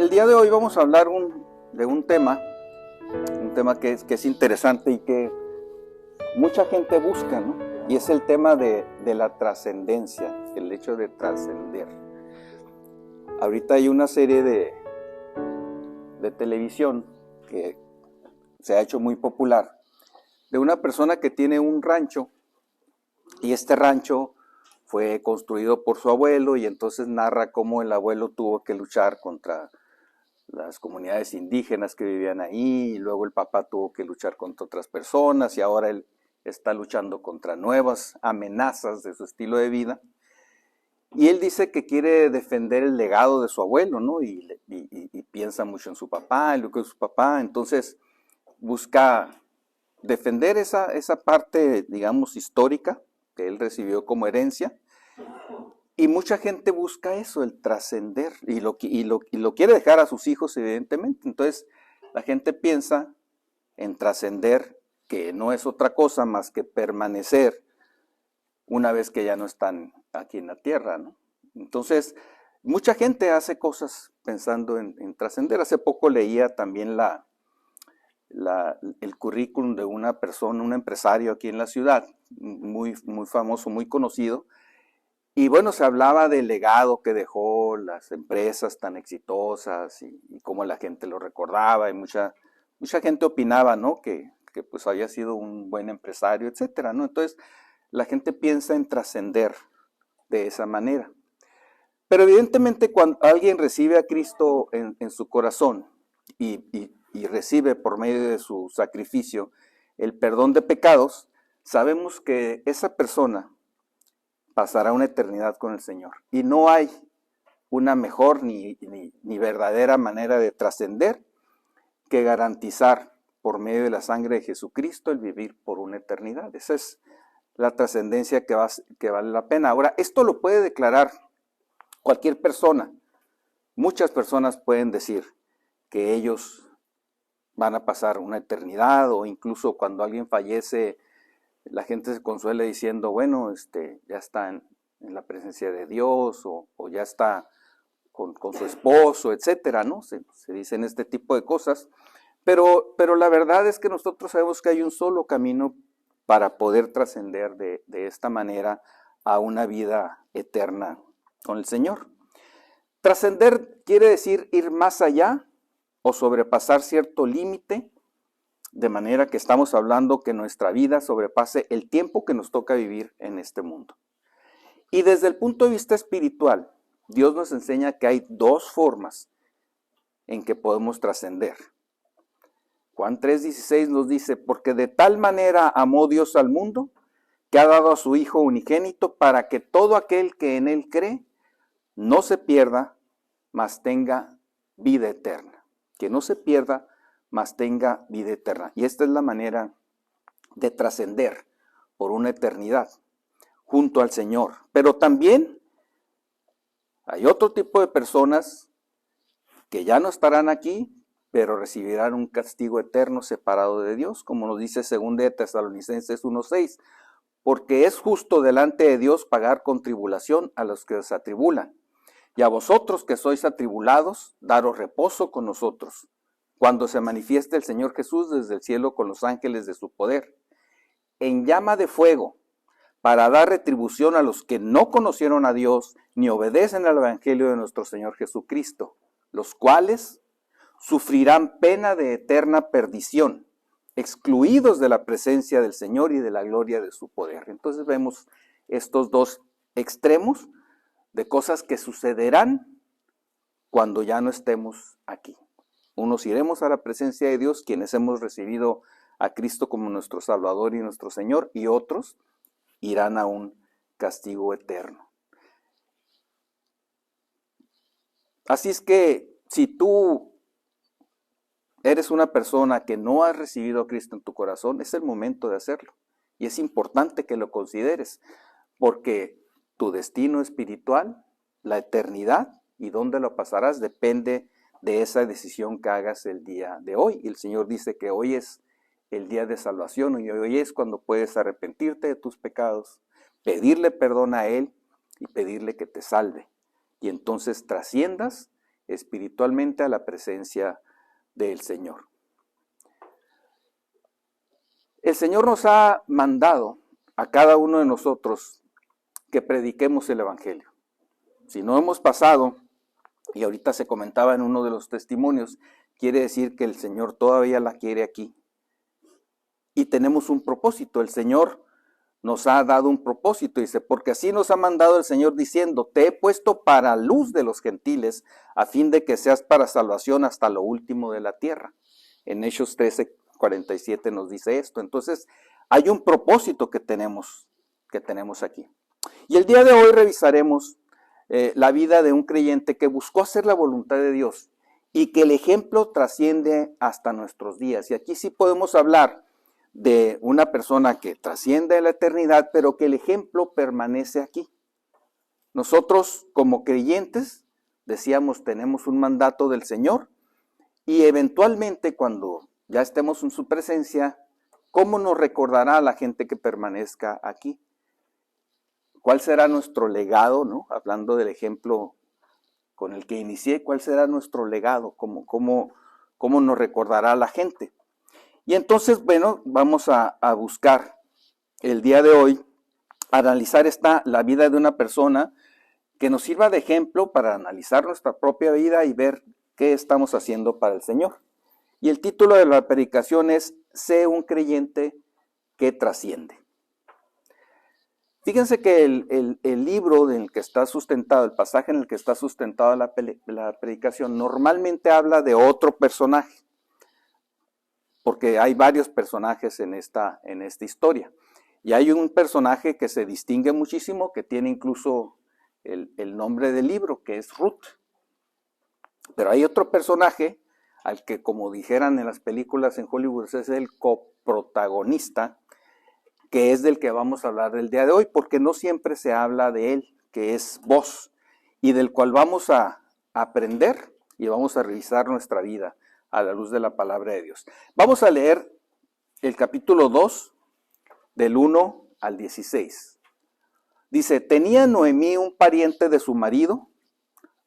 El día de hoy vamos a hablar de un tema que es interesante y que mucha gente busca, ¿no? Y es el tema de la trascendencia, el hecho de trascender. Ahorita hay una serie de televisión que se ha hecho muy popular, de una persona que tiene un rancho, y este rancho fue construido por su abuelo, y entonces narra cómo el abuelo tuvo que luchar contra las comunidades indígenas que vivían ahí, y luego el papá tuvo que luchar contra otras personas, y ahora él está luchando contra nuevas amenazas de su estilo de vida. Y él dice que quiere defender el legado de su abuelo, ¿no? Y piensa mucho en su papá, en lo que es su papá, entonces busca defender esa parte, digamos, histórica que él recibió como herencia. Y mucha gente busca eso, el trascender, y lo quiere dejar a sus hijos, evidentemente. Entonces, la gente piensa en trascender, que no es otra cosa más que permanecer una vez que ya no están aquí en la tierra, ¿no? Entonces, mucha gente hace cosas pensando en trascender. Hace poco leía también el currículum de una persona, un empresario aquí en la ciudad, muy famoso, muy conocido. Y bueno, se hablaba del legado que dejó las empresas tan exitosas y cómo la gente lo recordaba, y mucha gente opinaba, ¿no? Que pues haya sido un buen empresario, etcétera, ¿no? Entonces, la gente piensa en trascender de esa manera. Pero evidentemente cuando alguien recibe a Cristo en su corazón y recibe por medio de su sacrificio el perdón de pecados, sabemos que esa persona pasará una eternidad con el Señor. Y no hay una mejor ni verdadera manera de trascender que garantizar por medio de la sangre de Jesucristo el vivir por una eternidad. Esa es la trascendencia que vale la pena. Ahora, esto lo puede declarar cualquier persona. Muchas personas pueden decir que ellos van a pasar una eternidad, o incluso cuando alguien fallece, la gente se consuela diciendo, bueno, ya está en la presencia de Dios, o ya está con su esposo, etcétera, ¿no? Se dicen este tipo de cosas, pero la verdad es que nosotros sabemos que hay un solo camino para poder trascender de esta manera a una vida eterna con el Señor. Trascender quiere decir ir más allá o sobrepasar cierto límite, de manera que estamos hablando que nuestra vida sobrepase el tiempo que nos toca vivir en este mundo. Y desde el punto de vista espiritual, Dios nos enseña que hay dos formas en que podemos trascender. Juan 3:16 nos dice, porque de tal manera amó Dios al mundo, que ha dado a su Hijo unigénito, para que todo aquel que en él cree no se pierda, mas tenga vida eterna. Que no se pierda, mas tenga vida eterna. Y esta es la manera de trascender por una eternidad junto al Señor. Pero también hay otro tipo de personas que ya no estarán aquí, pero recibirán un castigo eterno separado de Dios, como nos dice 2 Tesalonicenses 1:6, porque es justo delante de Dios pagar con tribulación a los que se atribulan, y a vosotros que sois atribulados, daros reposo con nosotros, cuando se manifieste el Señor Jesús desde el cielo con los ángeles de su poder, en llama de fuego, para dar retribución a los que no conocieron a Dios, ni obedecen al evangelio de nuestro Señor Jesucristo, los cuales sufrirán pena de eterna perdición, excluidos de la presencia del Señor y de la gloria de su poder. Entonces vemos estos dos extremos de cosas que sucederán cuando ya no estemos aquí. Unos iremos a la presencia de Dios, quienes hemos recibido a Cristo como nuestro Salvador y nuestro Señor, y otros irán a un castigo eterno. Así es que si tú eres una persona que no has recibido a Cristo en tu corazón, es el momento de hacerlo. Y es importante que lo consideres, porque tu destino espiritual, la eternidad y dónde lo pasarás, depende de esa decisión que hagas el día de hoy. Y el Señor dice que hoy es el día de salvación, y hoy es cuando puedes arrepentirte de tus pecados, pedirle perdón a Él y pedirle que te salve. Y entonces trasciendas espiritualmente a la presencia del Señor. El Señor nos ha mandado a cada uno de nosotros que prediquemos el Evangelio. Si no hemos pasado, y ahorita se comentaba en uno de los testimonios, quiere decir que el Señor todavía la quiere aquí. Y tenemos un propósito. El Señor nos ha dado un propósito, dice, porque así nos ha mandado el Señor diciendo, te he puesto para luz de los gentiles, a fin de que seas para salvación hasta lo último de la tierra. En Hechos 13:47 nos dice esto. Entonces, hay un propósito que tenemos aquí. Y el día de hoy revisaremos la vida de un creyente que buscó hacer la voluntad de Dios y que el ejemplo trasciende hasta nuestros días. Y aquí sí podemos hablar de una persona que trasciende a la eternidad, pero que el ejemplo permanece aquí. Nosotros como creyentes, decíamos, tenemos un mandato del Señor y eventualmente cuando ya estemos en su presencia, ¿cómo nos recordará a la gente que permanezca aquí? ¿Cuál será nuestro legado, no? Hablando del ejemplo con el que inicié, ¿cuál será nuestro legado? ¿Cómo nos recordará la gente? Y entonces, bueno, vamos a buscar el día de hoy, analizar la vida de una persona que nos sirva de ejemplo para analizar nuestra propia vida y ver qué estamos haciendo para el Señor. Y el título de la predicación es, sé un creyente que trasciende. Fíjense que el libro en el que está sustentado, el pasaje en el que está sustentada la predicación, normalmente habla de otro personaje, porque hay varios personajes en esta historia. Y hay un personaje que se distingue muchísimo, que tiene incluso el nombre del libro, que es Ruth. Pero hay otro personaje al que, como dijeran en las películas en Hollywood, es el coprotagonista, que es del que vamos a hablar el día de hoy, porque no siempre se habla de él, que es Boaz, y del cual vamos a aprender y vamos a revisar nuestra vida a la luz de la palabra de Dios. Vamos a leer el capítulo 2, del 1 al 16. Dice, tenía Noemí un pariente de su marido,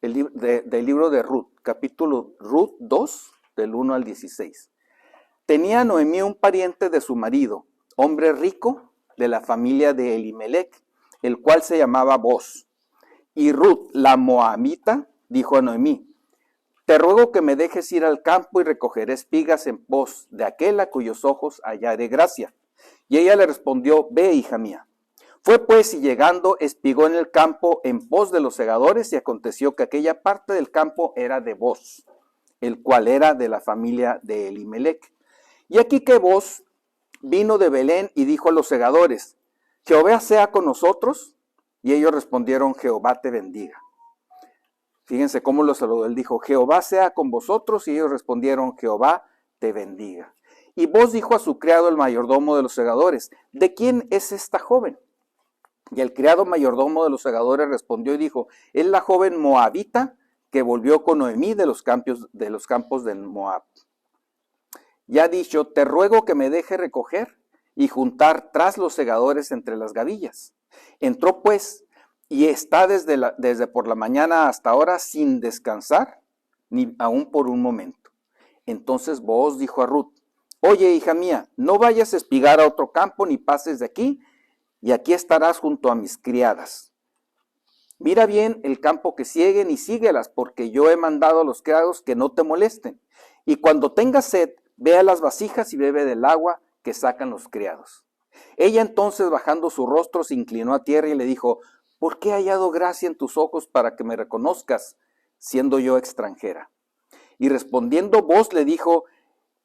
del libro de Ruth, capítulo Ruth 2, del 1 al 16. Tenía Noemí un pariente de su marido, hombre rico de la familia de Elimelech, el cual se llamaba Boaz. Y Ruth, la moabita, dijo a Noemí, te ruego que me dejes ir al campo y recogeré espigas en pos de aquel a cuyos ojos hallaré gracia. Y ella le respondió, ve, hija mía. Fue pues y llegando espigó en el campo en pos de los segadores, y aconteció que aquella parte del campo era de Boaz, el cual era de la familia de Elimelech. Y aquí que Boaz vino de Belén y dijo a los segadores, Jehová sea con nosotros. Y ellos respondieron, Jehová te bendiga. Fíjense cómo lo saludó. Él dijo, Jehová sea con vosotros. Y ellos respondieron, Jehová te bendiga. Y Boaz dijo a su criado, el mayordomo de los segadores, ¿de quién es esta joven? Y el criado mayordomo de los segadores respondió y dijo, es la joven moabita que volvió con Noemí de los campos del Moab. Ya dicho, te ruego que me deje recoger y juntar tras los segadores entre las gavillas. Entró pues y está desde por la mañana hasta ahora sin descansar, ni aun por un momento. Entonces Booz dijo a Ruth, oye, hija mía, no vayas a espigar a otro campo ni pases de aquí, y aquí estarás junto a mis criadas. Mira bien el campo que siguen y síguelas, porque yo he mandado a los criados que no te molesten. Y cuando tengas sed, ve a las vasijas y bebe del agua que sacan los criados. Ella entonces, bajando su rostro, se inclinó a tierra y le dijo, ¿por qué he hallado gracia en tus ojos para que me reconozcas, siendo yo extranjera? Y respondiendo Booz le dijo,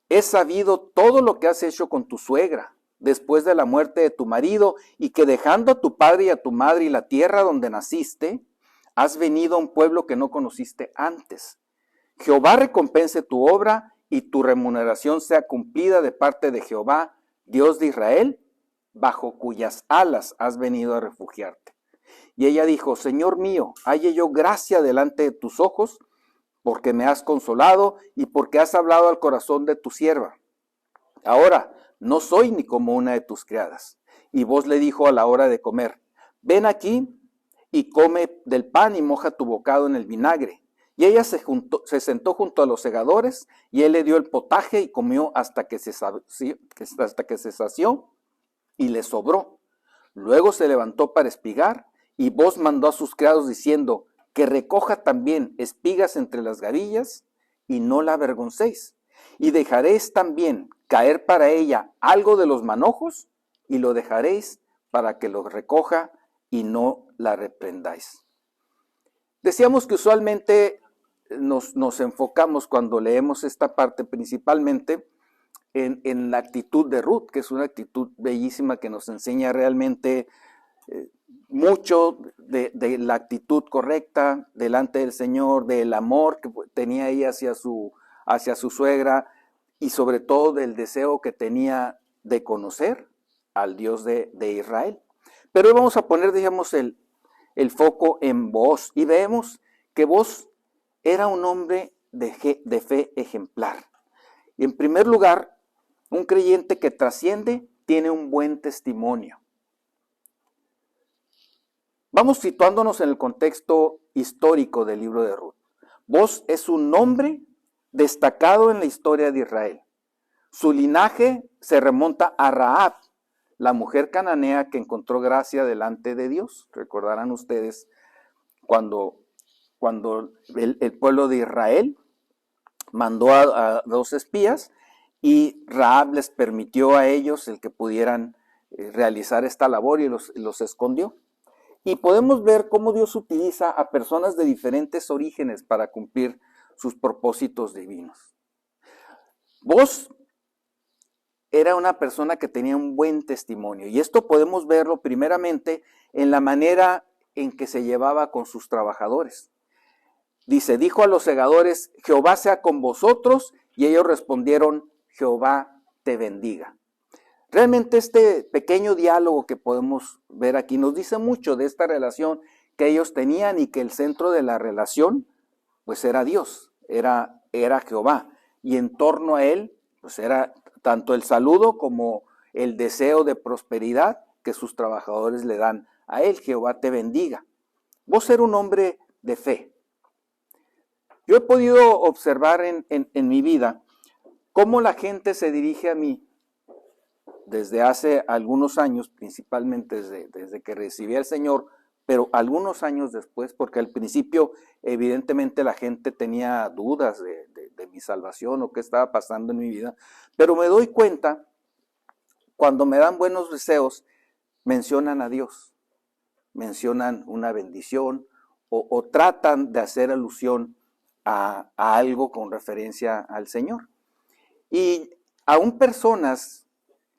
he sabido todo lo que has hecho con tu suegra, después de la muerte de tu marido, y que dejando a tu padre y a tu madre y la tierra donde naciste, has venido a un pueblo que no conociste antes. Jehová recompense tu obra y tu remuneración sea cumplida de parte de Jehová, Dios de Israel, bajo cuyas alas has venido a refugiarte. Y ella dijo, Señor mío, halle yo gracia delante de tus ojos, porque me has consolado y porque has hablado al corazón de tu sierva. Ahora, no soy ni como una de tus criadas. Y Booz le dijo a la hora de comer, ven aquí y come del pan y moja tu bocado en el vinagre. Y ella se sentó junto a los segadores, y él le dio el potaje y comió hasta que se sació y le sobró. Luego se levantó para espigar, y Booz mandó a sus criados diciendo, que recoja también espigas entre las gavillas, y no la avergoncéis. Y dejaréis también caer para ella algo de los manojos, y lo dejaréis para que lo recoja, y no la reprendáis. Decíamos que usualmente nos enfocamos cuando leemos esta parte principalmente en la actitud de Ruth, que es una actitud bellísima que nos enseña realmente mucho de la actitud correcta delante del Señor, del amor que tenía ella hacia su suegra, y sobre todo del deseo que tenía de conocer al Dios de Israel. Pero hoy vamos a poner, digamos, el foco en Booz, y vemos que Booz era un hombre de fe ejemplar. Y en primer lugar, un creyente que trasciende tiene un buen testimonio. Vamos situándonos en el contexto histórico del libro de Ruth. Booz es un hombre destacado en la historia de Israel. Su linaje se remonta a Rahab, la mujer cananea que encontró gracia delante de Dios. Recordarán ustedes cuando el pueblo de Israel mandó a 2 espías, y Rahab les permitió a ellos el que pudieran realizar esta labor, y los escondió. Y podemos ver cómo Dios utiliza a personas de diferentes orígenes para cumplir sus propósitos divinos. Booz era una persona que tenía un buen testimonio, y esto podemos verlo primeramente en la manera en que se llevaba con sus trabajadores. Dice, dijo a los segadores, Jehová sea con vosotros, y ellos respondieron, Jehová te bendiga. Realmente este pequeño diálogo que podemos ver aquí nos dice mucho de esta relación que ellos tenían, y que el centro de la relación pues era Dios, era Jehová, y en torno a él pues era tanto el saludo como el deseo de prosperidad que sus trabajadores le dan a él. Jehová te bendiga. Vos eres un hombre de fe. Yo he podido observar en mi vida cómo la gente se dirige a mí desde hace algunos años, principalmente desde que recibí al Señor, pero algunos años después, porque al principio evidentemente la gente tenía dudas de mi salvación o qué estaba pasando en mi vida, pero me doy cuenta, cuando me dan buenos deseos, mencionan a Dios, mencionan una bendición, o tratan de hacer alusión a algo con referencia al Señor. Y aún personas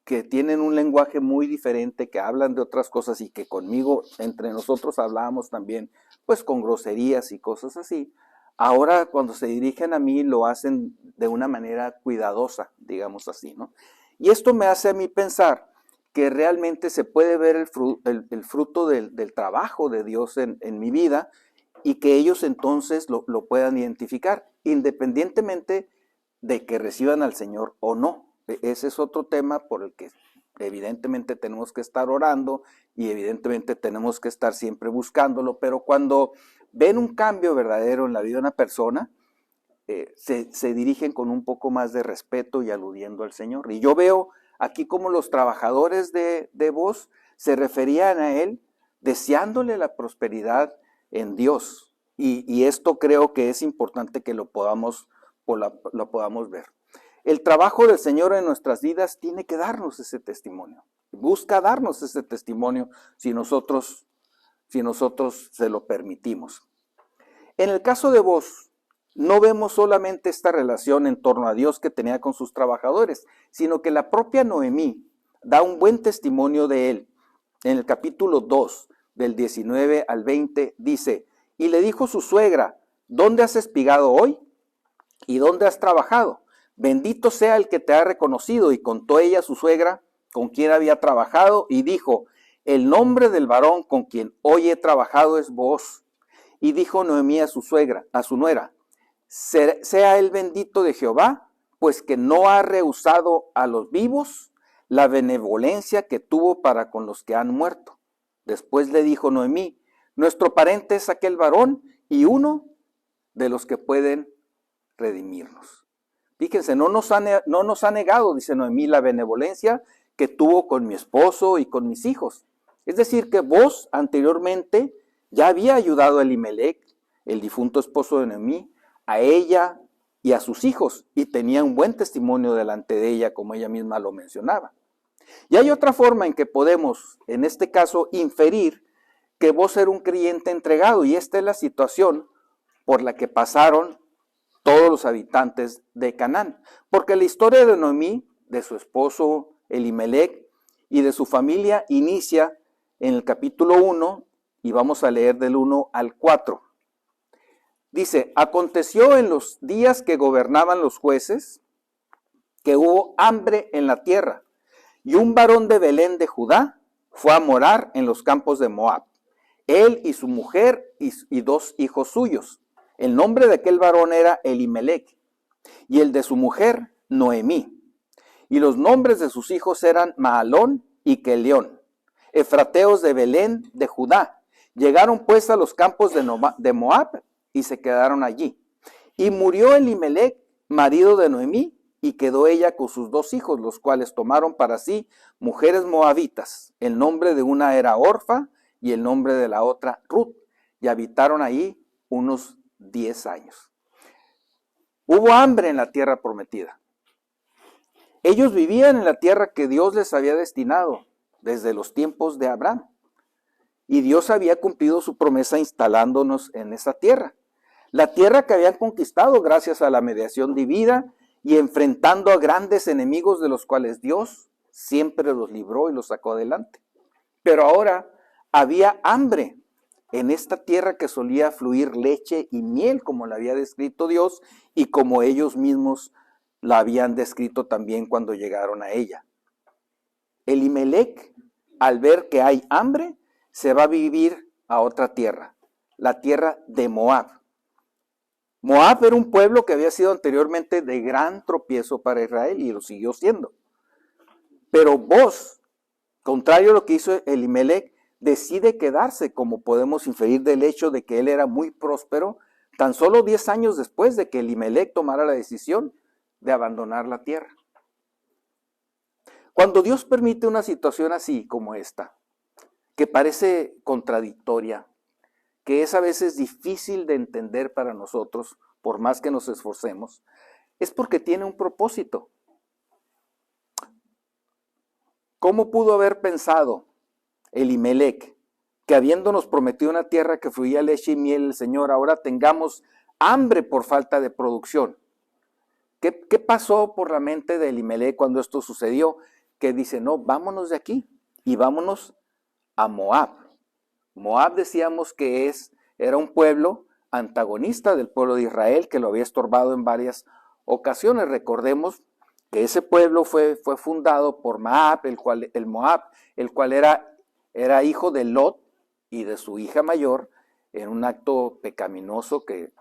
que tienen un lenguaje muy diferente, que hablan de otras cosas, y que conmigo, entre nosotros hablábamos también, pues con groserías y cosas así, ahora cuando se dirigen a mí lo hacen de una manera cuidadosa, digamos así, ¿no? Y esto me hace a mí pensar que realmente se puede ver el fruto del trabajo de Dios en mi vida, y que ellos entonces lo puedan identificar, independientemente de que reciban al Señor o no. Ese es otro tema por el que evidentemente tenemos que estar orando, y evidentemente tenemos que estar siempre buscándolo, pero cuando ven un cambio verdadero en la vida de una persona, se dirigen con un poco más de respeto y aludiendo al Señor. Y yo veo aquí como los trabajadores de Booz se referían a él deseándole la prosperidad en Dios, y esto creo que es importante que lo podamos ver. El trabajo del Señor en nuestras vidas tiene que darnos ese testimonio. Busca darnos ese testimonio si nosotros se lo permitimos. En el caso de Booz, no vemos solamente esta relación en torno a Dios que tenía con sus trabajadores, sino que la propia Noemí da un buen testimonio de él. En el capítulo 2, del 19 al 20, dice, y le dijo su suegra, ¿dónde has espigado hoy? ¿Y dónde has trabajado? Bendito sea el que te ha reconocido. Y contó ella a su suegra con quien había trabajado, y dijo, el nombre del varón con quien hoy he trabajado es Booz. Y dijo Noemí a su suegra, a su nuera, sea él bendito de Jehová, pues que no ha rehusado a los vivos la benevolencia que tuvo para con los que han muerto. Después le dijo Noemí, nuestro pariente es aquel varón, y uno de los que pueden redimirnos. Fíjense, no nos ha negado, dice Noemí, la benevolencia que tuvo con mi esposo y con mis hijos. Es decir, que Booz anteriormente ya había ayudado a Elimelec, el difunto esposo de Noemí, a ella y a sus hijos, y tenía un buen testimonio delante de ella, como ella misma lo mencionaba. Y hay otra forma en que podemos, en este caso, inferir que Booz era un creyente entregado, y esta es la situación por la que pasaron todos los habitantes de Canaán. Porque la historia de Noemí, de su esposo Elimelec y de su familia inicia en el capítulo 1, y vamos a leer del 1 al 4. Dice, aconteció en los días que gobernaban los jueces, que hubo hambre en la tierra, y un varón de Belén de Judá fue a morar en los campos de Moab, él y su mujer y 2 hijos suyos. El nombre de aquel varón era Elimelec, y el de su mujer, Noemí. Y los nombres de sus hijos eran Mahalón y Kelión, efrateos de Belén de Judá. Llegaron pues a los campos de Moab y se quedaron allí. Y murió Elimelec, marido de Noemí, y quedó ella con sus 2 hijos, los cuales tomaron para sí mujeres moabitas. El nombre de una era Orfa y el nombre de la otra Ruth, y habitaron ahí unos 10 años. Hubo hambre en la tierra prometida. Ellos vivían en la tierra que Dios les había destinado desde los tiempos de Abraham. Y Dios había cumplido su promesa instalándonos en esa tierra. La tierra que habían conquistado gracias a la mediación divina y enfrentando a grandes enemigos de los cuales Dios siempre los libró y los sacó adelante. Pero ahora había hambre en esta tierra que solía fluir leche y miel, como la había descrito Dios y como ellos mismos la habían descrito también cuando llegaron a ella. Elimelec, al ver que hay hambre, se va a vivir a otra tierra, la tierra de Moab. Moab era un pueblo que había sido anteriormente de gran tropiezo para Israel y lo siguió siendo. Pero Booz, contrario a lo que hizo Elimelec, decide quedarse, como podemos inferir del hecho de que él era muy próspero, tan solo 10 años después de que Elimelec tomara la decisión de abandonar la tierra. Cuando Dios permite una situación así como esta, que parece contradictoria, que es a veces difícil de entender para nosotros, por más que nos esforcemos, es porque tiene un propósito. ¿Cómo pudo haber pensado Elimelec que habiéndonos prometido una tierra que fluía leche y miel el Señor, ahora tengamos hambre por falta de producción? ¿Qué pasó por la mente de Elimelec cuando esto sucedió? Que dice, no, vámonos de aquí y vámonos a Moab. Moab decíamos que era un pueblo antagonista del pueblo de Israel que lo había estorbado en varias ocasiones. Recordemos que ese pueblo fue fundado por Moab, el cual era hijo de Lot y de su hija mayor, en un acto pecaminoso que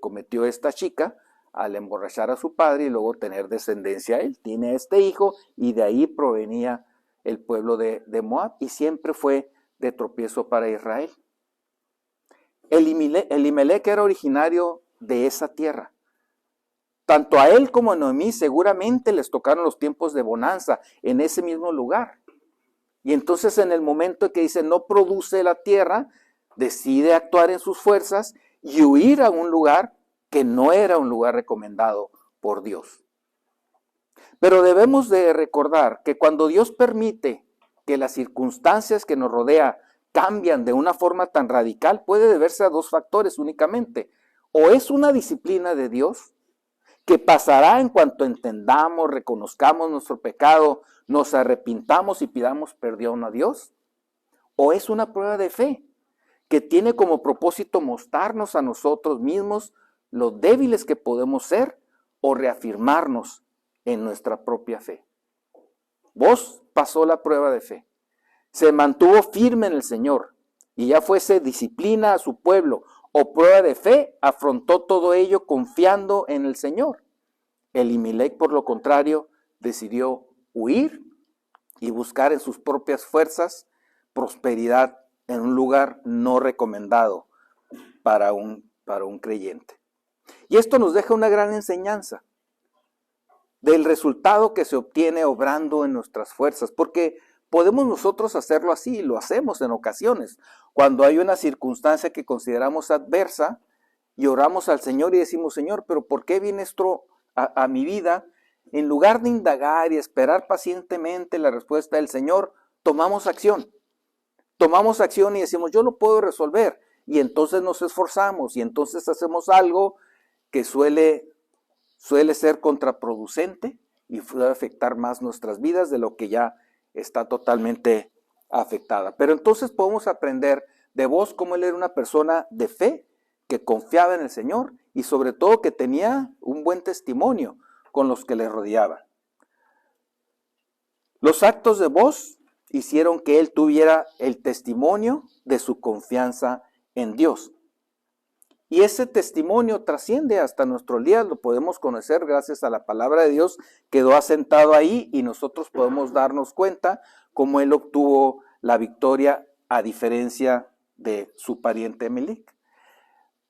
cometió esta chica al emborrachar a su padre y luego tener descendencia. Él tiene a este hijo y de ahí provenía el pueblo de Moab y siempre fue de tropiezo para Israel. Elimelec era originario de esa tierra. Tanto a él como a Noemí seguramente les tocaron los tiempos de bonanza en ese mismo lugar. Y entonces en el momento que dice no produce la tierra, decide actuar en sus fuerzas y huir a un lugar que no era un lugar recomendado por Dios. Pero debemos de recordar que cuando Dios permite que las circunstancias que nos rodea cambian de una forma tan radical, puede deberse a 2 factores únicamente. O es una disciplina de Dios, que pasará en cuanto entendamos, reconozcamos nuestro pecado, nos arrepintamos y pidamos perdón a Dios, o es una prueba de fe, que tiene como propósito mostrarnos a nosotros mismos lo débiles que podemos ser o reafirmarnos en nuestra propia fe. Booz pasó la prueba de fe, se mantuvo firme en el Señor y ya fuese disciplina a su pueblo o prueba de fe, afrontó todo ello confiando en el Señor. Elimelec, por lo contrario, decidió huir y buscar en sus propias fuerzas prosperidad en un lugar no recomendado para un creyente. Y esto nos deja una gran enseñanza del resultado que se obtiene obrando en nuestras fuerzas, porque podemos nosotros hacerlo así, lo hacemos en ocasiones, cuando hay una circunstancia que consideramos adversa y oramos al Señor y decimos, Señor, pero ¿por qué viene esto a mi vida? En lugar de indagar y esperar pacientemente la respuesta del Señor, tomamos acción y decimos, yo lo puedo resolver, y entonces nos esforzamos y entonces hacemos algo que suele ser contraproducente y puede afectar más nuestras vidas de lo que ya está totalmente afectada. Pero entonces podemos aprender de vos cómo él era una persona de fe, que confiaba en el Señor y sobre todo que tenía un buen testimonio con los que le rodeaban. Los actos de vos hicieron que él tuviera el testimonio de su confianza en Dios. Y ese testimonio trasciende hasta nuestros días, lo podemos conocer gracias a la palabra de Dios, quedó asentado ahí y nosotros podemos darnos cuenta cómo él obtuvo la victoria a diferencia de su pariente Melec.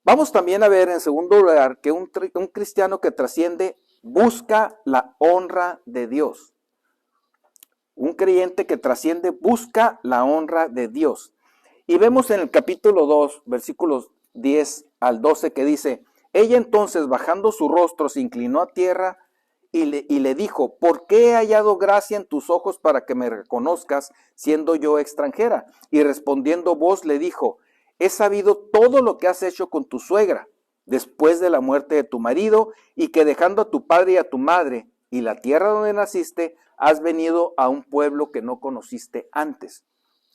Vamos también a ver en segundo lugar que un cristiano que trasciende busca la honra de Dios. Un creyente que trasciende busca la honra de Dios. Y vemos en el capítulo 2, versículos 10 al 12 que dice, ella entonces bajando su rostro se inclinó a tierra y le dijo, ¿por qué he hallado gracia en tus ojos para que me reconozcas siendo yo extranjera? Y respondiendo vos le dijo, he sabido todo lo que has hecho con tu suegra después de la muerte de tu marido y que dejando a tu padre y a tu madre y la tierra donde naciste, has venido a un pueblo que no conociste antes.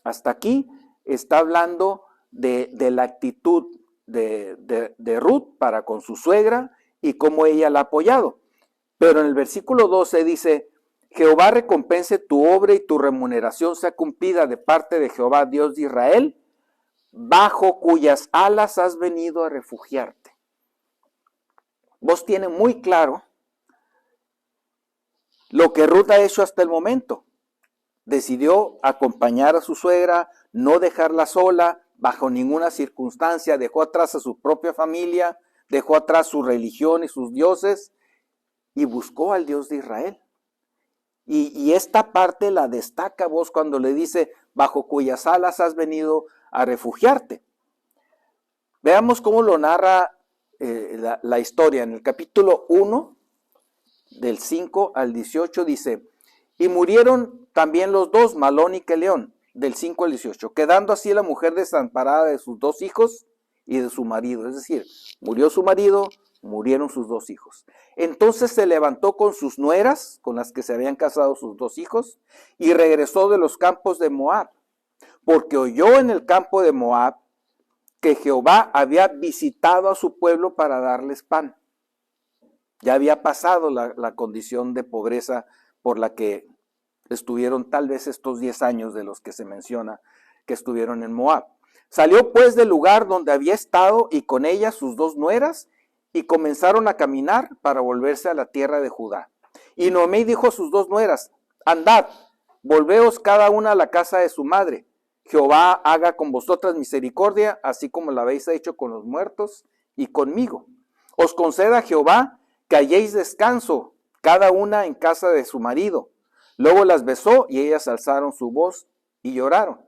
Hasta aquí está hablando de la actitud de Ruth para con su suegra y cómo ella la ha apoyado. Pero en el versículo 12 dice, Jehová recompense tu obra y tu remuneración sea cumplida de parte de Jehová, Dios de Israel, bajo cuyas alas has venido a refugiarte. Vos tiene muy claro lo que Ruth ha hecho hasta el momento. Decidió acompañar a su suegra, no dejarla sola, bajo ninguna circunstancia, dejó atrás a su propia familia, dejó atrás su religión y sus dioses y buscó al Dios de Israel. Y esta parte la destaca vos cuando le dice, bajo cuyas alas has venido a refugiarte. Veamos cómo lo narra la historia. En el capítulo 1, del 5 al 18 dice, y murieron también los dos, Malón y Queleón, del 5 al 18, quedando así la mujer desamparada de sus dos hijos y de su marido. Es decir, murió su marido, murieron sus dos hijos. Entonces se levantó con sus nueras, con las que se habían casado sus dos hijos, y regresó de los campos de Moab, porque oyó en el campo de Moab que Jehová había visitado a su pueblo para darles pan. Ya había pasado la condición de pobreza por la que estuvieron tal vez estos 10 años de los que se menciona que estuvieron en Moab. Salió pues del lugar donde había estado y con ella sus dos nueras y comenzaron a caminar para volverse a la tierra de Judá. Y Noemí dijo a sus dos nueras, andad, volveos cada una a la casa de su madre. Jehová haga con vosotras misericordia, así como la habéis hecho con los muertos y conmigo. Os conceda Jehová que halléis descanso, cada una en casa de su marido. Luego las besó y ellas alzaron su voz y lloraron.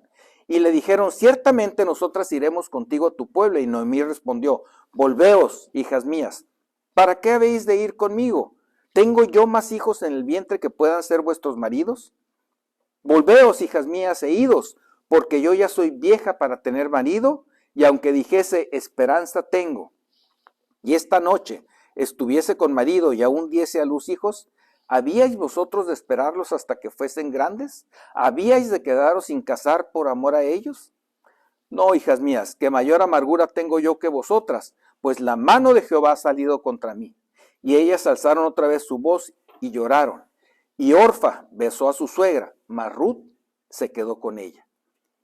Y le dijeron, ciertamente nosotras iremos contigo a tu pueblo. Y Noemí respondió, volveos, hijas mías, ¿para qué habéis de ir conmigo? ¿Tengo yo más hijos en el vientre que puedan ser vuestros maridos? Volveos, hijas mías, e idos, porque yo ya soy vieja para tener marido, y aunque dijese, esperanza tengo, y esta noche estuviese con marido y aún diese a luz hijos, ¿habíais vosotros de esperarlos hasta que fuesen grandes? ¿Habíais de quedaros sin casar por amor a ellos? No, hijas mías, que mayor amargura tengo yo que vosotras, pues la mano de Jehová ha salido contra mí. Y ellas alzaron otra vez su voz y lloraron. Y Orfa besó a su suegra, mas Ruth se quedó con ella.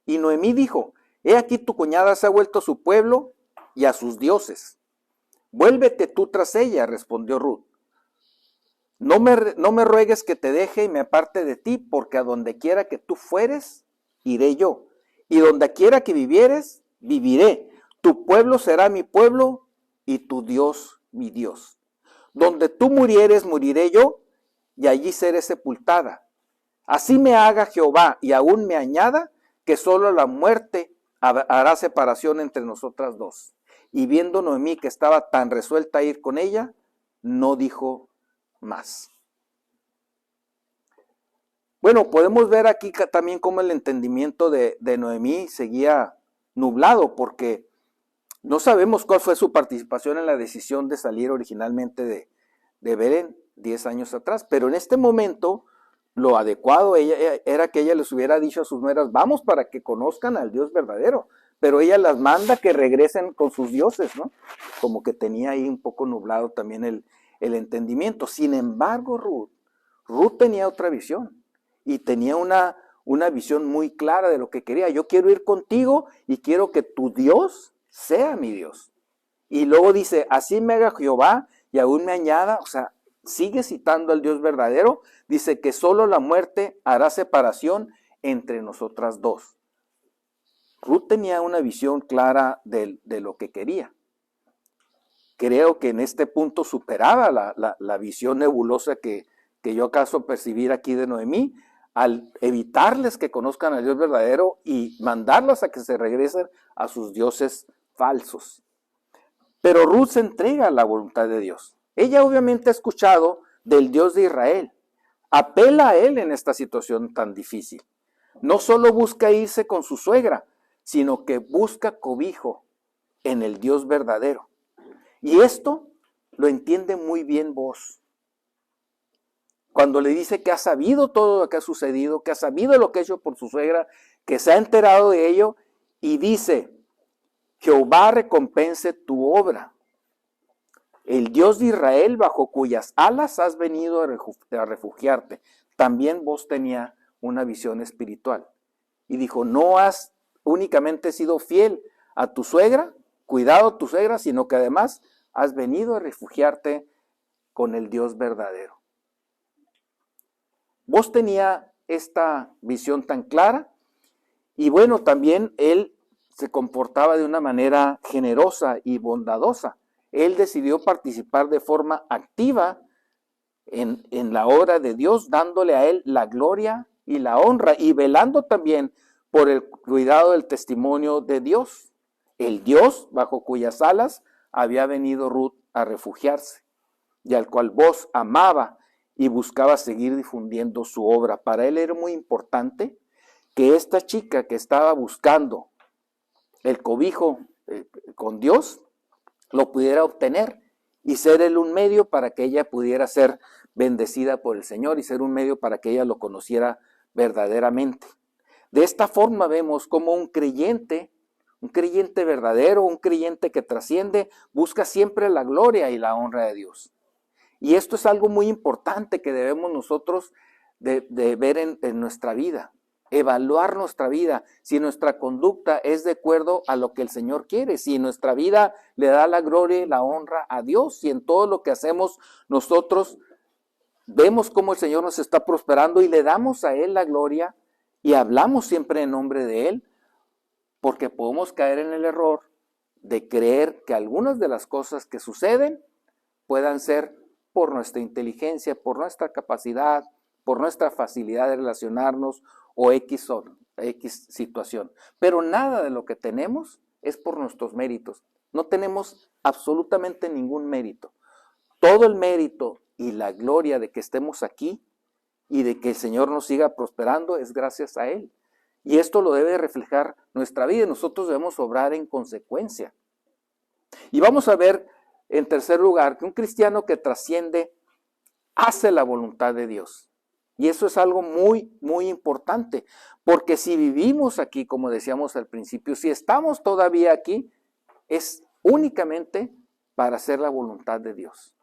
Y Noemí dijo, he aquí tu cuñada se ha vuelto a su pueblo y a sus dioses. Vuélvete tú tras ella, respondió Ruth. No me ruegues que te deje y me aparte de ti, porque a donde quiera que tú fueres, iré yo. Y donde quiera que vivieres, viviré. Tu pueblo será mi pueblo y tu Dios mi Dios. Donde tú murieres, moriré yo, y allí seré sepultada. Así me haga Jehová y aún me añada, que solo la muerte hará separación entre nosotras dos. Y viendo Noemí que estaba tan resuelta a ir con ella, no dijo más. Bueno, podemos ver aquí también cómo el entendimiento de Noemí seguía nublado, porque no sabemos cuál fue su participación en la decisión de salir originalmente de Belén 10 años atrás, pero en este momento lo adecuado era que ella les hubiera dicho a sus nueras, vamos para que conozcan al Dios verdadero, pero ella las manda que regresen con sus dioses, ¿no? Como que tenía ahí un poco nublado también el entendimiento. Sin embargo, Ruth tenía otra visión y tenía una visión muy clara de lo que quería. Yo quiero ir contigo y quiero que tu Dios sea mi Dios. Y luego dice, así me haga Jehová y aún me añada, o sea, sigue citando al Dios verdadero, dice que solo la muerte hará separación entre nosotras dos. Ruth tenía una visión clara de lo que quería. Creo que en este punto superaba la visión nebulosa que yo acaso percibir aquí de Noemí, al evitarles que conozcan al Dios verdadero y mandarlas a que se regresen a sus dioses falsos. Pero Ruth se entrega a la voluntad de Dios. Ella obviamente ha escuchado del Dios de Israel. Apela a él en esta situación tan difícil. No solo busca irse con su suegra, sino que busca cobijo en el Dios verdadero. Y esto lo entiende muy bien vos. Cuando le dice que ha sabido todo lo que ha sucedido, que ha sabido lo que ha hecho por su suegra, que se ha enterado de ello, y dice, Jehová recompense tu obra. El Dios de Israel, bajo cuyas alas has venido a refugiarte. También vos tenía una visión espiritual. Y dijo, no has únicamente sido fiel a tu suegra, cuidado a tu suegra, sino que además has venido a refugiarte con el Dios verdadero. Vos tenía esta visión tan clara y bueno, también él se comportaba de una manera generosa y bondadosa. Él decidió participar de forma activa en la obra de Dios, dándole a él la gloria y la honra y velando también por el cuidado del testimonio de Dios. El Dios bajo cuyas alas había venido Ruth a refugiarse y al cual vos amaba y buscaba seguir difundiendo su obra. Para él era muy importante que esta chica que estaba buscando el cobijo con Dios, lo pudiera obtener y ser él un medio para que ella pudiera ser bendecida por el Señor y ser un medio para que ella lo conociera verdaderamente. De esta forma vemos como un creyente verdadero, un creyente que trasciende, busca siempre la gloria y la honra de Dios. Y esto es algo muy importante que debemos nosotros de ver en nuestra vida. Evaluar nuestra vida, si nuestra conducta es de acuerdo a lo que el Señor quiere, si nuestra vida le da la gloria y la honra a Dios, si en todo lo que hacemos nosotros vemos cómo el Señor nos está prosperando y le damos a Él la gloria y hablamos siempre en nombre de Él, porque podemos caer en el error de creer que algunas de las cosas que suceden puedan ser por nuestra inteligencia, por nuestra capacidad, por nuestra facilidad de relacionarnos o X situación. Pero nada de lo que tenemos es por nuestros méritos. No tenemos absolutamente ningún mérito. Todo el mérito y la gloria de que estemos aquí y de que el Señor nos siga prosperando es gracias a Él. Y esto lo debe reflejar nuestra vida y nosotros debemos obrar en consecuencia. Y vamos a ver en tercer lugar que un cristiano que trasciende hace la voluntad de Dios. Y eso es algo muy, muy importante, porque si vivimos aquí, como decíamos al principio, si estamos todavía aquí, es únicamente para hacer la voluntad de Dios.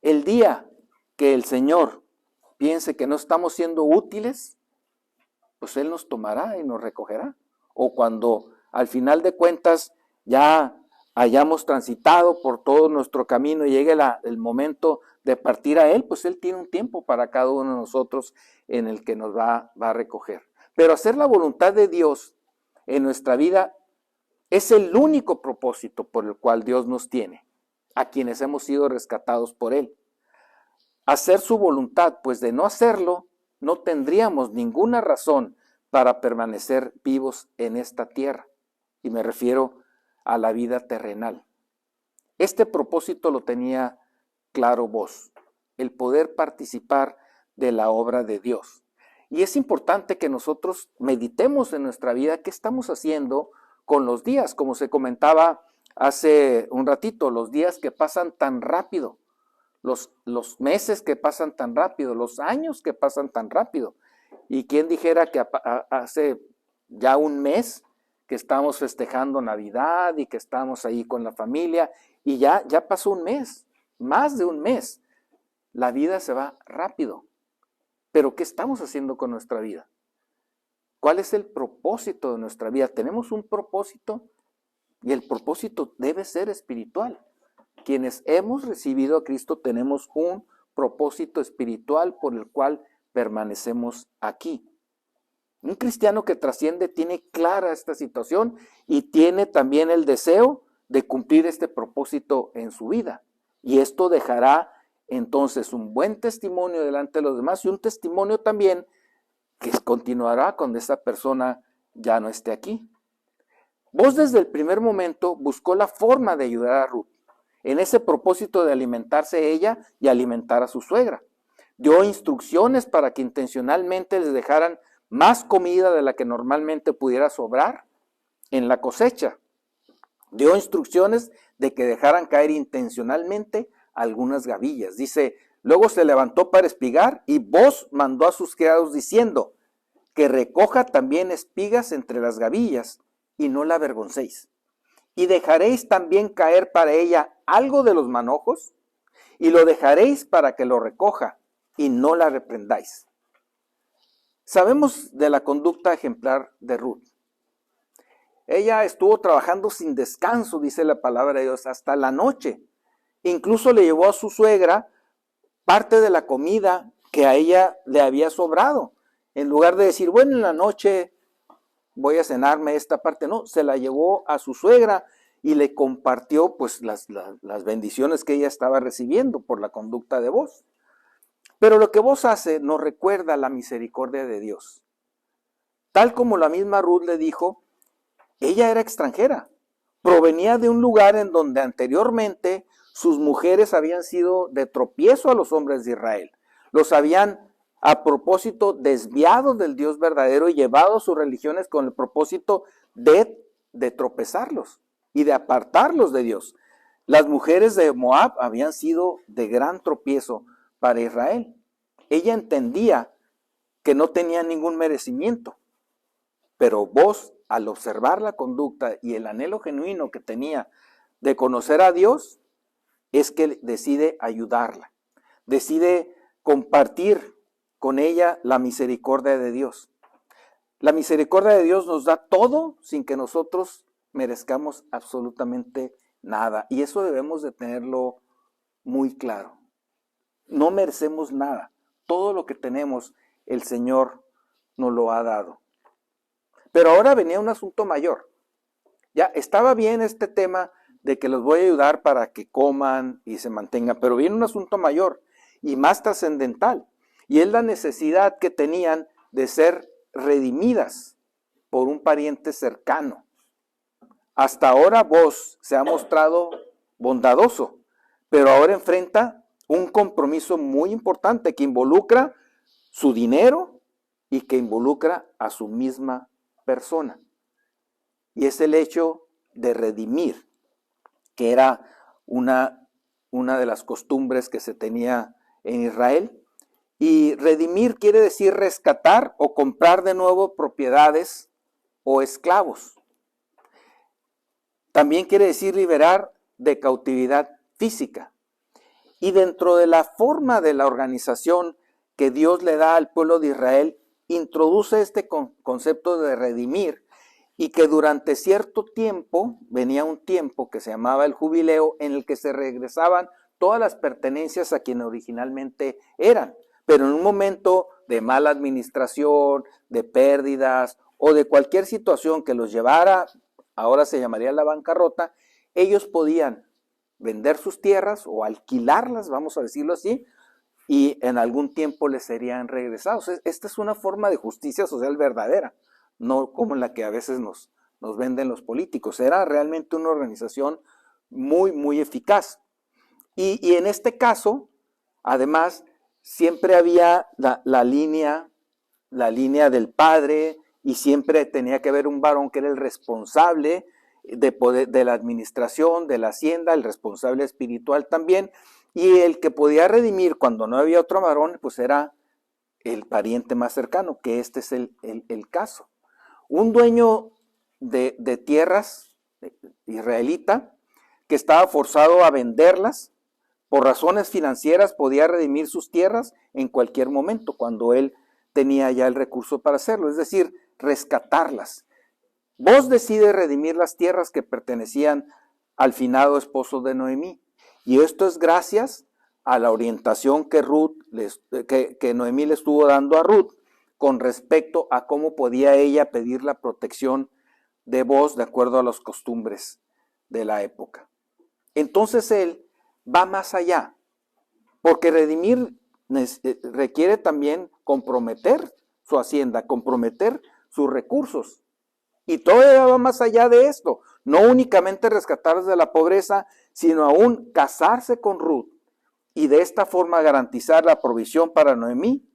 El día que el Señor piense que no estamos siendo útiles, pues Él nos tomará y nos recogerá. O cuando al final de cuentas ya hayamos transitado por todo nuestro camino y llegue el momento de partir a Él, pues Él tiene un tiempo para cada uno de nosotros en el que nos va a recoger. Pero hacer la voluntad de Dios en nuestra vida es el único propósito por el cual Dios nos tiene. a quienes hemos sido rescatados por Él. Hacer su voluntad, pues de no hacerlo, no tendríamos ninguna razón para permanecer vivos en esta tierra. Y me refiero a la vida terrenal. Este propósito lo tenía claro vos, el poder participar de la obra de Dios. Y es importante que nosotros meditemos en nuestra vida qué estamos haciendo con los días, como se comentaba hace un ratito, los días que pasan tan rápido, los meses que pasan tan rápido, los años que pasan tan rápido. Y quién dijera que hace ya un mes que estamos festejando Navidad y que estamos ahí con la familia y ya pasó un mes, más de un mes. La vida se va rápido. Pero ¿qué estamos haciendo con nuestra vida? ¿Cuál es el propósito de nuestra vida? Tenemos un propósito y el propósito debe ser espiritual. Quienes hemos recibido a Cristo tenemos un propósito espiritual por el cual permanecemos aquí. Un cristiano que trasciende tiene clara esta situación y tiene también el deseo de cumplir este propósito en su vida. Y esto dejará entonces un buen testimonio delante de los demás y un testimonio también que continuará cuando esa persona ya no esté aquí. Vos desde el primer momento buscó la forma de ayudar a Ruth en ese propósito de alimentarse ella y alimentar a su suegra. Dio instrucciones para que intencionalmente les dejaran más comida de la que normalmente pudiera sobrar en la cosecha. Dio instrucciones de que dejaran caer intencionalmente algunas gavillas. Dice, luego se levantó para espigar y Booz mandó a sus criados diciendo, que recoja también espigas entre las gavillas y no la avergoncéis. Y dejaréis también caer para ella algo de los manojos y lo dejaréis para que lo recoja y no la reprendáis. Sabemos de la conducta ejemplar de Ruth. Ella estuvo trabajando sin descanso, dice la palabra de Dios, hasta la noche. Incluso le llevó a su suegra parte de la comida que a ella le había sobrado. En lugar de decir, bueno, en la noche voy a cenarme esta parte, no, se la llevó a su suegra y le compartió pues las bendiciones que ella estaba recibiendo por la conducta de Booz. Pero lo que Booz hace nos recuerda la misericordia de Dios. Tal como la misma Ruth le dijo, ella era extranjera, provenía de un lugar en donde anteriormente sus mujeres habían sido de tropiezo a los hombres de Israel. Los habían a propósito desviado del Dios verdadero y llevado sus religiones con el propósito de tropezarlos y de apartarlos de Dios. Las mujeres de Moab habían sido de gran tropiezo para Israel. Ella entendía que no tenía ningún merecimiento, pero Booz, al observar la conducta y el anhelo genuino que tenía de conocer a Dios, es que decide ayudarla, decide compartir con ella la misericordia de Dios. La misericordia de Dios nos da todo sin que nosotros merezcamos absolutamente nada. Y eso debemos de tenerlo muy claro. No merecemos nada. Todo lo que tenemos, el Señor nos lo ha dado. Pero ahora venía un asunto mayor. Ya estaba bien este tema de que los voy a ayudar para que coman y se mantengan, pero viene un asunto mayor y más trascendental. Y es la necesidad que tenían de ser redimidas por un pariente cercano. Hasta ahora Booz se ha mostrado bondadoso, pero ahora enfrenta un compromiso muy importante que involucra su dinero y que involucra a su misma persona. Y es el hecho de redimir, que era una de las costumbres que se tenía en Israel. Y redimir quiere decir rescatar o comprar de nuevo propiedades o esclavos. También quiere decir liberar de cautividad física. Y dentro de la forma de la organización que Dios le da al pueblo de Israel, introduce este concepto de redimir y que durante cierto tiempo, venía un tiempo que se llamaba el jubileo, en el que se regresaban todas las pertenencias a quien originalmente eran. Pero en un momento de mala administración, de pérdidas o de cualquier situación que los llevara, ahora se llamaría la bancarrota, ellos podían vender sus tierras o alquilarlas, vamos a decirlo así, y en algún tiempo les serían regresados. Esta es una forma de justicia social verdadera, no como la que a veces nos venden los políticos. Era realmente una organización muy, muy eficaz. Y en este caso, además, siempre había la línea del padre, y siempre tenía que haber un varón que era el responsable de la administración, de la hacienda, el responsable espiritual también, y el que podía redimir cuando no había otro varón, pues era el pariente más cercano, que este es el caso. Un dueño de tierras israelita que estaba forzado a venderlas por razones financieras, podía redimir sus tierras en cualquier momento cuando él tenía ya el recurso para hacerlo, es decir, rescatarlas. Vos decides redimir las tierras que pertenecían al finado esposo de Noemí, y esto es gracias a la orientación que Noemí le estuvo dando a Ruth con respecto a cómo podía ella pedir la protección de Vos de acuerdo a las costumbres de la época. Entonces él va más allá, porque redimir requiere también comprometer su hacienda, comprometer sus recursos. Y todavía va más allá de esto, no únicamente rescatarlos de la pobreza, sino aún casarse con Ruth y de esta forma garantizar la provisión para Noemí,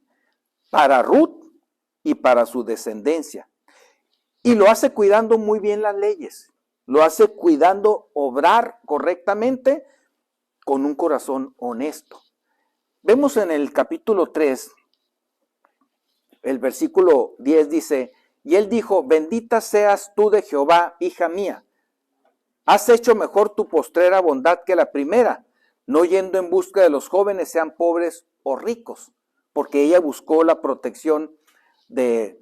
para Ruth y para su descendencia. Y lo hace cuidando muy bien las leyes, lo hace cuidando obrar correctamente con un corazón honesto. Vemos en el capítulo 3, el versículo 10 dice: y él dijo, bendita seas tú de Jehová, hija mía. Has hecho mejor tu postrera bondad que la primera, no yendo en busca de los jóvenes, sean pobres o ricos, porque ella buscó la protección de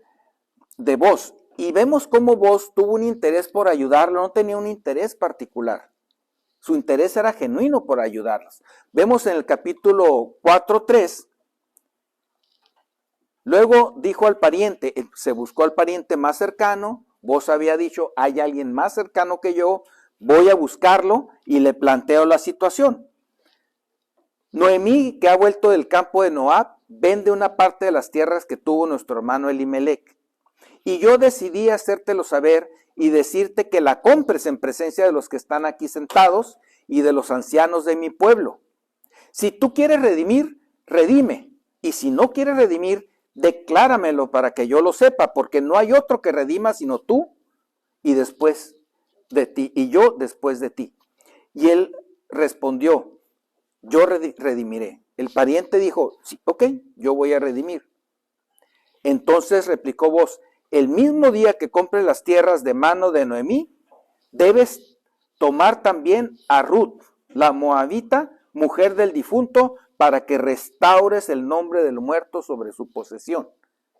Vos. Y vemos cómo Vos tuvo un interés por ayudarlo, no tenía un interés particular. Su interés era genuino por ayudarlos. Vemos en el capítulo 4:3, luego dijo al pariente, se buscó al pariente más cercano, Vos había dicho, hay alguien más cercano que yo, voy a buscarlo, y le planteo la situación. Noemí, que ha vuelto del campo de Moab, vende una parte de las tierras que tuvo nuestro hermano Elimelec. Y yo decidí hacértelo saber y decirte que la compres en presencia de los que están aquí sentados y de los ancianos de mi pueblo. Si tú quieres redimir, redime. Y si no quieres redimir, decláramelo para que yo lo sepa, porque no hay otro que redima sino tú y después de ti, y yo después de ti. Y él respondió, yo redimiré. El pariente dijo, sí, ok, yo voy a redimir. Entonces replicó Vos, el mismo día que compres las tierras de mano de Noemí, debes tomar también a Ruth, la moabita, mujer del difunto, para que restaures el nombre del muerto sobre su posesión.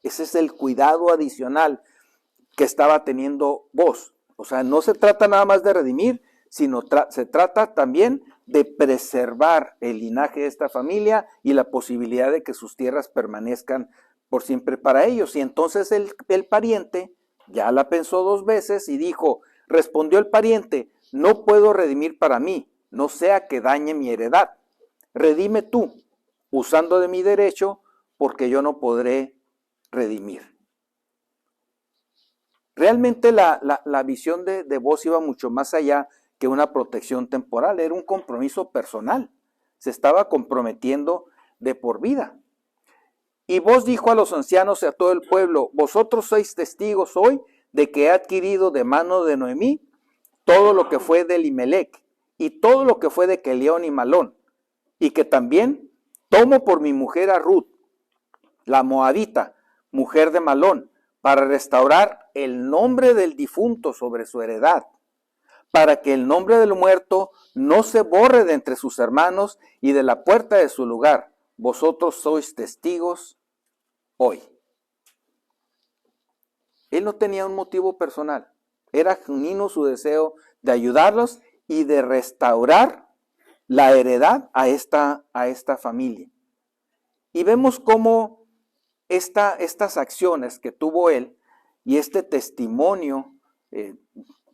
Ese es el cuidado adicional que estaba teniendo Vos. O sea, no se trata nada más de redimir, sino se trata también de preservar el linaje de esta familia y la posibilidad de que sus tierras permanezcan por siempre para ellos. Y entonces el pariente ya la pensó dos veces y dijo, respondió el pariente, no puedo redimir para mí, no sea que dañe mi heredad. Redime tú, usando de mi derecho, porque yo no podré redimir. Realmente la visión de Vos iba mucho más allá que una protección temporal, era un compromiso personal. Se estaba comprometiendo de por vida. Y Vos dijo a los ancianos y a todo el pueblo, vosotros sois testigos hoy de que he adquirido de mano de Noemí todo lo que fue de Elimelec y todo lo que fue de Quelión y Malón, y que también tomo por mi mujer a Ruth, la moabita, mujer de Malón, para restaurar el nombre del difunto sobre su heredad, para que el nombre del muerto no se borre de entre sus hermanos y de la puerta de su lugar. Vosotros sois testigos hoy. Él no tenía un motivo personal, era genuino su deseo de ayudarlos y de restaurar la heredad a esta familia. Y vemos cómo estas acciones que tuvo él y este testimonio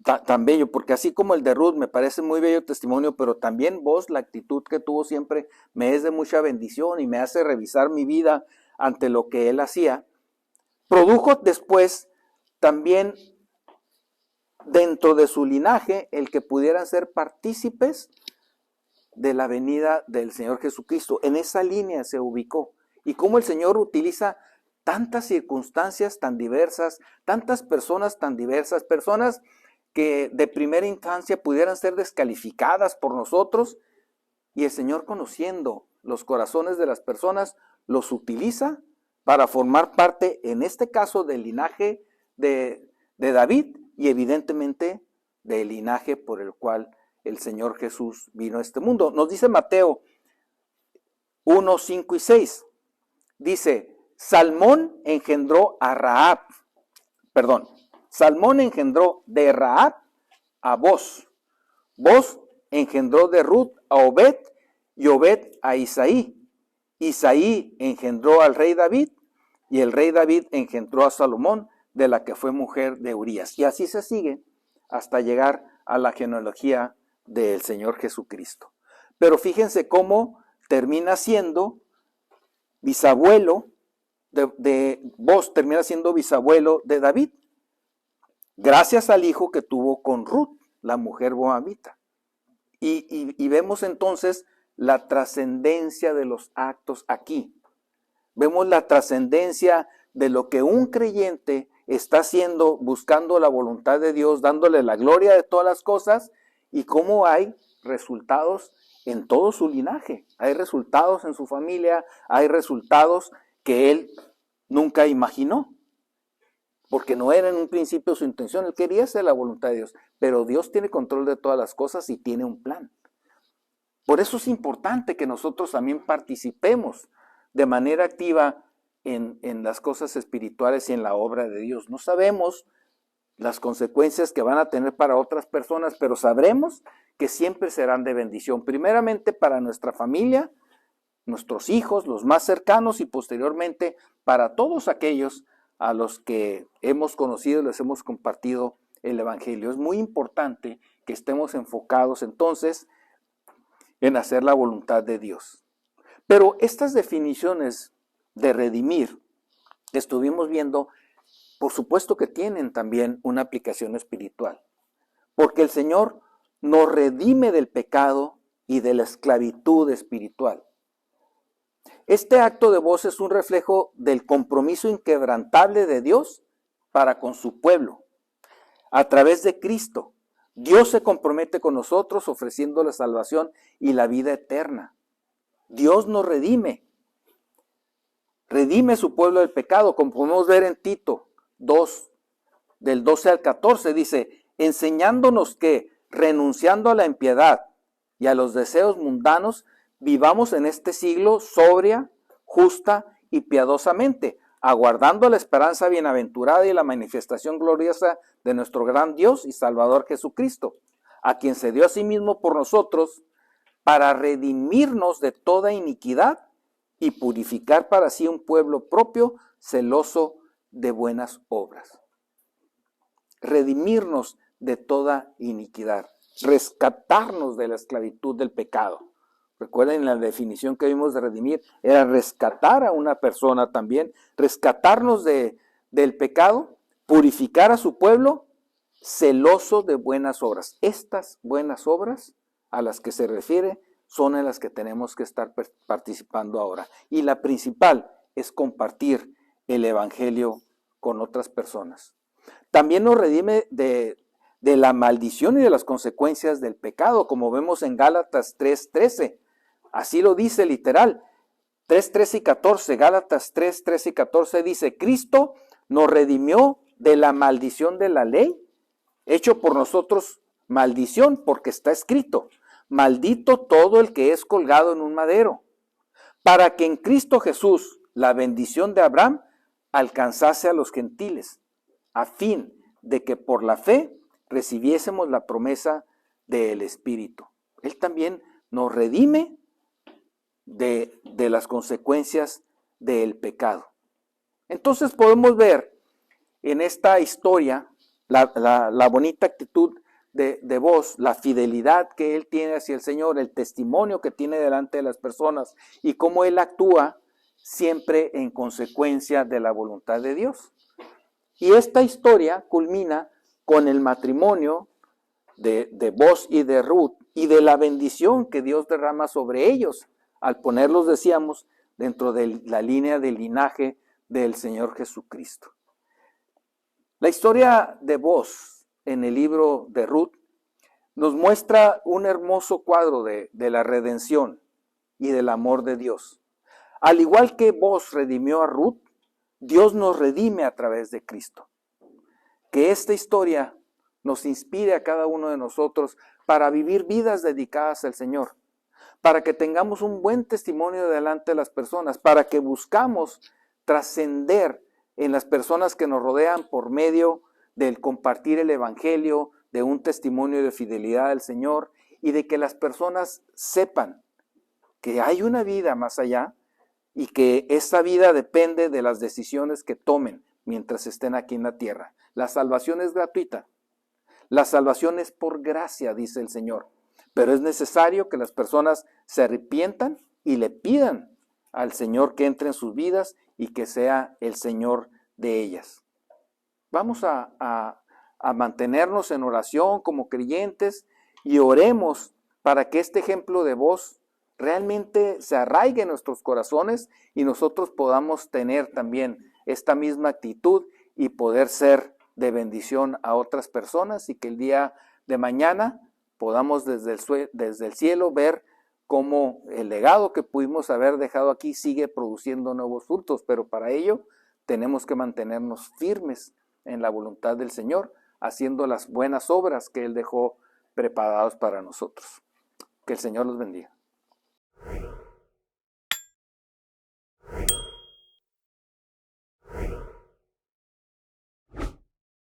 tan bello, porque así como el de Ruth me parece muy bello testimonio, pero también vos, la actitud que tuvo siempre me es de mucha bendición y me hace revisar mi vida ante lo que él hacía. Produjo después también dentro de su linaje el que pudieran ser partícipes de la venida del Señor Jesucristo. En esa línea se ubicó. Y cómo el Señor utiliza tantas circunstancias tan diversas, tantas personas tan diversas, personas que de primera instancia pudieran ser descalificadas por nosotros, y el Señor, conociendo los corazones de las personas, los utiliza para formar parte, en este caso, del linaje de David y evidentemente del linaje por el cual el Señor Jesús vino a este mundo. Nos dice Mateo 1, 5 y 6. Dice, Salmón engendró de Rahab a Boz. Boz engendró de Ruth a Obed, y Obed a Isaí. Isaí engendró al rey David, y el rey David engendró a Salomón, de la que fue mujer de Urías. Y así se sigue hasta llegar a la genealogía del Señor Jesucristo. Pero fíjense cómo termina siendo bisabuelo Boz, termina siendo bisabuelo de David, gracias al hijo que tuvo con Ruth, la mujer moabita. Y vemos entonces la trascendencia de los actos aquí. Vemos la trascendencia de lo que un creyente está haciendo, buscando la voluntad de Dios, dándole la gloria de todas las cosas, y cómo hay resultados en todo su linaje. Hay resultados en su familia, hay resultados que él nunca imaginó, porque no era en un principio su intención. Él quería hacer la voluntad de Dios, pero Dios tiene control de todas las cosas y tiene un plan. Por eso es importante que nosotros también participemos de manera activa en las cosas espirituales y en la obra de Dios. No sabemos las consecuencias que van a tener para otras personas, pero sabremos que siempre serán de bendición, primeramente para nuestra familia, nuestros hijos, los más cercanos, y posteriormente para todos aquellos a los que hemos conocido y les hemos compartido el Evangelio. Es muy importante que estemos enfocados entonces en hacer la voluntad de Dios. Pero estas definiciones de redimir que estuvimos viendo, por supuesto que tienen también una aplicación espiritual, porque el Señor nos redime del pecado y de la esclavitud espiritual. Este acto de voz es un reflejo del compromiso inquebrantable de Dios para con su pueblo. A través de Cristo, Dios se compromete con nosotros ofreciendo la salvación y la vida eterna. Dios nos redime su pueblo del pecado, como podemos ver en Tito 2, del 12 al 14, dice, enseñándonos que, renunciando a la impiedad y a los deseos mundanos, vivamos en este siglo sobria, justa y piadosamente, aguardando la esperanza bienaventurada y la manifestación gloriosa de nuestro gran Dios y Salvador Jesucristo, a quien se dio a sí mismo por nosotros para redimirnos de toda iniquidad y purificar para sí un pueblo propio, celoso de buenas obras. Redimirnos de toda iniquidad, rescatarnos de la esclavitud del pecado. Recuerden la definición que vimos de redimir, era rescatar a una persona también, rescatarnos del pecado, purificar a su pueblo, celoso de buenas obras. Estas buenas obras a las que se refiere son en las que tenemos que estar participando ahora. Y la principal es compartir el Evangelio con otras personas. También nos redime de la maldición y de las consecuencias del pecado, como vemos en Gálatas 3:13. Así lo dice literal, 3:13 y 14, Gálatas 3:13 y 14 dice, Cristo nos redimió de la maldición de la ley, hecho por nosotros maldición, porque está escrito, maldito todo el que es colgado en un madero, para que en Cristo Jesús la bendición de Abraham alcanzase a los gentiles, a fin de que por la fe recibiésemos la promesa del Espíritu. Él también nos redime de las consecuencias del pecado. Entonces podemos ver en esta historia la bonita actitud de Boaz, la fidelidad que él tiene hacia el Señor, el testimonio que tiene delante de las personas y cómo él actúa siempre en consecuencia de la voluntad de Dios. Y esta historia culmina con el matrimonio de Boaz y de Ruth y de la bendición que Dios derrama sobre ellos al ponerlos, decíamos, dentro de la línea del linaje del Señor Jesucristo. La historia de Boaz en el libro de Ruth nos muestra un hermoso cuadro de la redención y del amor de Dios. Al igual que Boaz redimió a Ruth, Dios nos redime a través de Cristo. Que esta historia nos inspire a cada uno de nosotros para vivir vidas dedicadas al Señor, para que tengamos un buen testimonio delante de las personas, para que buscamos trascender en las personas que nos rodean por medio del compartir el Evangelio, de un testimonio de fidelidad al Señor y de que las personas sepan que hay una vida más allá y que esa vida depende de las decisiones que tomen mientras estén aquí en la tierra. La salvación es gratuita. La salvación es por gracia, dice el Señor. Pero es necesario que las personas se arrepientan y le pidan al Señor que entre en sus vidas y que sea el Señor de ellas. Vamos a mantenernos en oración como creyentes y oremos para que este ejemplo de Boaz realmente se arraigue en nuestros corazones y nosotros podamos tener también esta misma actitud y poder ser de bendición a otras personas y que el día de mañana podamos desde el cielo ver cómo el legado que pudimos haber dejado aquí sigue produciendo nuevos frutos, pero para ello tenemos que mantenernos firmes en la voluntad del Señor, haciendo las buenas obras que Él dejó preparadas para nosotros. Que el Señor los bendiga.